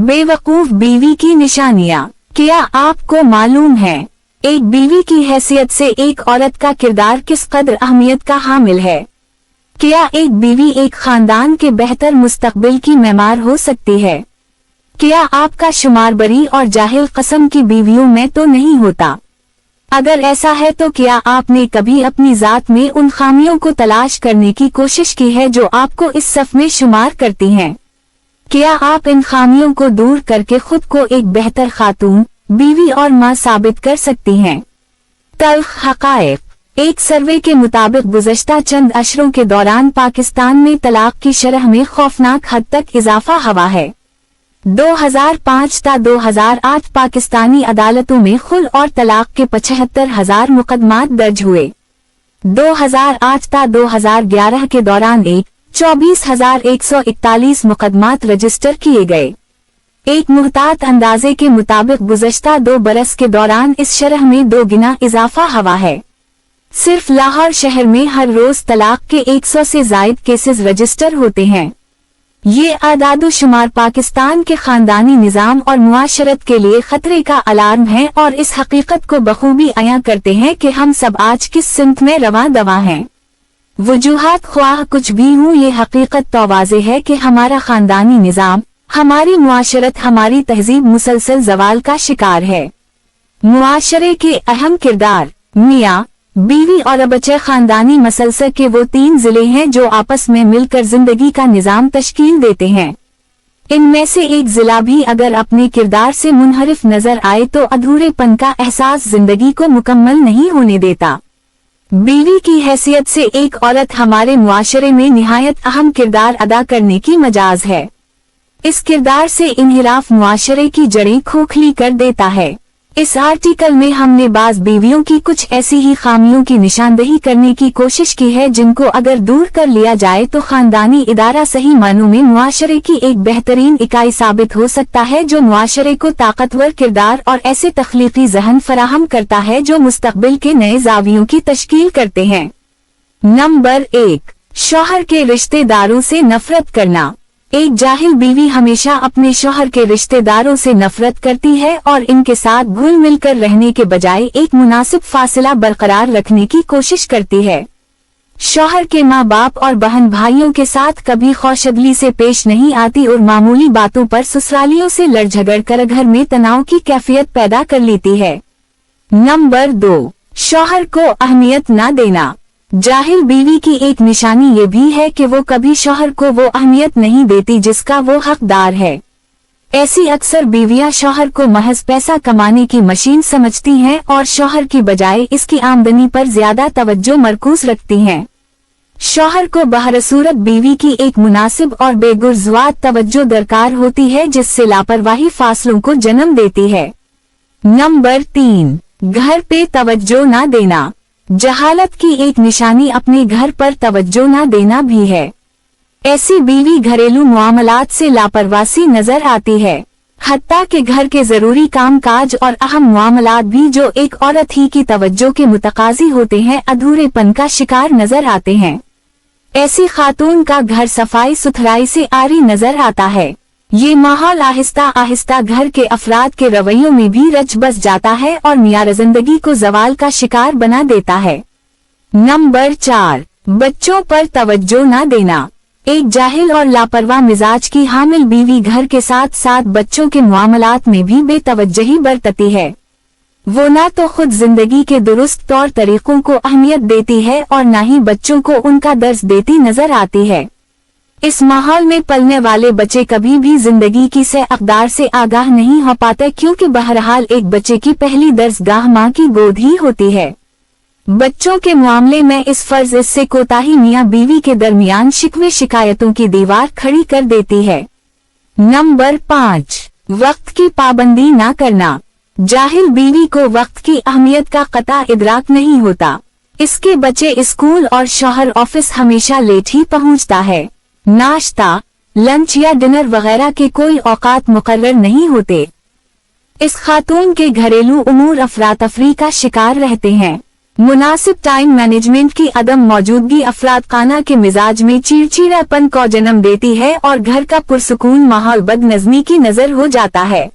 बेवकूफ बीवी की निशानियाँ। क्या आपको मालूम है एक बीवी की हैसियत से एक औरत का किरदार किस कदर अहमियत का हामिल है? क्या एक बीवी एक खानदान के बेहतर मुस्तकबिल की मेमार हो सकती है? क्या आपका शुमार बरी और जाहिल कस्म की बीवियों में तो नहीं होता? अगर ऐसा है तो क्या आपने कभी अपनी जात में उन खामियों को तलाश करने की कोशिश की है जो आपको इस सफ में शुमार करती हैं? क्या आप इन खामियों को दूर करके खुद को एक बेहतर खातून, बीवी और माँ साबित कर सकती हैं? तल्ख हक़ाइक़। एक सर्वे के मुताबिक गुज़श्ता चंद अशरों के दौरान पाकिस्तान में तलाक की शरह में खौफनाक हद तक इजाफा हुआ है। 2005 ता 2008 पाकिस्तानी अदालतों में खुल और तलाक के 75,000 मुकदमात दर्ज हुए। 2008 ता 2011 के दौरान 24,141 मुकदमात रजिस्टर किए गए। एक मुहतात अंदाजे के मुताबिक गुज़श्ता 2 बरस के दौरान इस शरह में 2 गुना इजाफा हुआ है। सिर्फ लाहौर शहर में हर रोज तलाक के 100 से ज़ायद केसेस रजिस्टर होते हैं। ये आदादो शुमार पाकिस्तान के खानदानी निज़ाम और मुआशरत के लिए खतरे का अलार्म है और इस हकीकत को बखूबी अयां करते हैं कि हम सब आज किस सिमत में रवां दवा हैं। वजूहात ख्वाह कुछ भी हूँ, ये हकीकत तो वाज़ेह है कि हमारा खानदानी निज़ाम, हमारी मुआशरत, हमारी तहजीब मुसलसल जवाल का शिकार है। मुआशरे के अहम किरदार मियाँ, बीवी और बच्चे खानदानी मसलसल के वो 3 जिले हैं जो आपस में मिलकर जिंदगी का निजाम तश्कील देते हैं। इनमें से एक जिला भी अगर अपने किरदार से मुनहरिफ नजर आए तो अधूरेपन का एहसास जिंदगी को मुकम्मल नहीं होने देता। बीवी की हैसियत से एक औरत हमारे मुआशरे में निहायत अहम किरदार अदा करने की मजाज है। इस किरदार से इन्हिराफ मुआशरे की जड़ें खोखली कर देता है। इस आर्टिकल में हमने बाज बीवियों की कुछ ऐसी ही खामियों की निशानदही करने की कोशिश की है जिनको अगर दूर कर लिया जाए तो खानदानी इदारा सही मानों में मुआशरे की एक बेहतरीन इकाई साबित हो सकता है, जो मुआशरे को ताकतवर किरदार और ऐसे तख्लीकी ज़हन फराहम करता है जो मुस्तकबिल के नए ज़ावियों की तश्कील करते हैं। नंबर 1, शौहर के रिश्तेदारों से नफरत करना। एक जाहिल बीवी हमेशा अपने शौहर के रिश्तेदारों से नफरत करती है और इनके साथ घुल मिलकर रहने के बजाय एक मुनासिब फासला बरकरार रखने की कोशिश करती है। शौहर के माँ बाप और बहन भाइयों के साथ कभी खौशदली से पेश नहीं आती और मामूली बातों पर ससुरालियों से लड़ झगड़ कर घर में तनाव की कैफियत पैदा कर लेती है। नंबर 2, शौहर को अहमियत न देना। जाहिल बीवी की एक निशानी ये भी है कि वो कभी शौहर को वो अहमियत नहीं देती जिसका वो हकदार है। ऐसी अक्सर बीवियां शौहर को महज पैसा कमाने की मशीन समझती हैं और शौहर की बजाय इसकी आमदनी पर ज्यादा तवज्जो मरकूज रखती हैं। शौहर को बहरसूरत बीवी की एक मुनासिब और बेगुर्ज़वात तवज्जो दरकार होती है जिससे लापरवाही फासलों को जन्म देती है। नंबर 3, घर पे तवज्जो न देना। जहालत की एक निशानी अपने घर पर तवज्जो न देना भी है। ऐसी बीवी घरेलू मुआमलात से लापरवाही नजर आती है। हत्ता के घर के जरूरी काम काज और अहम मुआमलात भी जो एक औरत ही की तवज्जो के मुतकाजी होते हैं अधूरेपन का शिकार नजर आते हैं। ऐसी खातून का घर सफाई सुथराई से आरी नजर आता है। ये माहौल आहिस्ता आहिस्ता घर के अफराद के रवैयों में भी रच बस जाता है और मियार जिंदगी को जवाल का शिकार बना देता है। नंबर 4, बच्चों पर तवज्जो न देना। एक जाहिल और लापरवाह मिजाज की हामिल बीवी घर के साथ साथ बच्चों के मामलात में भी बेतवज्जही बरतती है। वो ना तो खुद जिंदगी के दुरुस्त तौर तरीकों को अहमियत देती है और न ही बच्चों को उनका दर्स देती नजर आती है। इस माहौल में पलने वाले बच्चे कभी भी जिंदगी की से अक़दार से आगाह नहीं हो पाते, क्योंकि बहरहाल एक बच्चे की पहली दर्सगाह माँ की गोद ही होती है। बच्चों के मामले में इस फर्ज से कोताही मियाँ बीवी के दरमियान शिकवे शिकायतों की दीवार खड़ी कर देती है। नंबर 5, वक्त की पाबंदी न करना। जाहिल बीवी को वक्त की अहमियत का कता इदराक नहीं होता। इसके बच्चे स्कूल और शौहर ऑफिस हमेशा लेट ही पहुँचता है। नाश्ता, लंच या डिनर वगैरह के कोई औकात मुकर्रर नहीं होते। इस खातून के घरेलू उमूर अफरातफरी का शिकार रहते हैं। मुनासिब टाइम मैनेजमेंट की अदम मौजूदगी अफराद खाना के मिजाज में चिड़चिड़ापन को जन्म देती है और घर का पुरसुकून माहौल बदनज़मी की नजर हो जाता है।